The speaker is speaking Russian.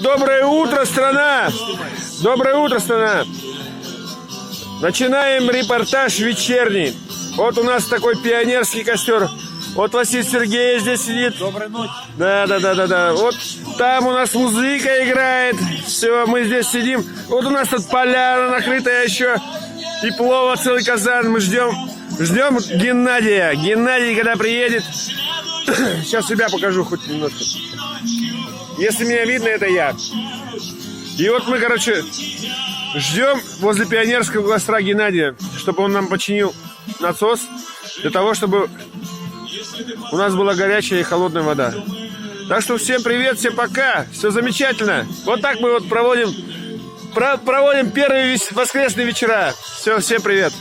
Доброе утро, страна! Доброе утро, страна! Начинаем репортаж вечерний. Вот у нас такой пионерский костер. Вот Василий Сергеевич здесь сидит. Доброй ночи. Да. Вот там у нас музыка играет. Все, мы здесь сидим. Вот у нас тут поляна накрытая еще. И плова целый казан. Мы ждем Геннадия. Геннадий, когда приедет. Сейчас себя покажу хоть немножко. Если меня видно, это я. И вот мы, короче, ждем возле пионерского костра Геннадия, чтобы он нам починил насос, для того, чтобы у нас была горячая и холодная вода. Так что всем привет, всем пока, все замечательно. Вот так мы вот проводим первые воскресные вечера. Все, всем привет.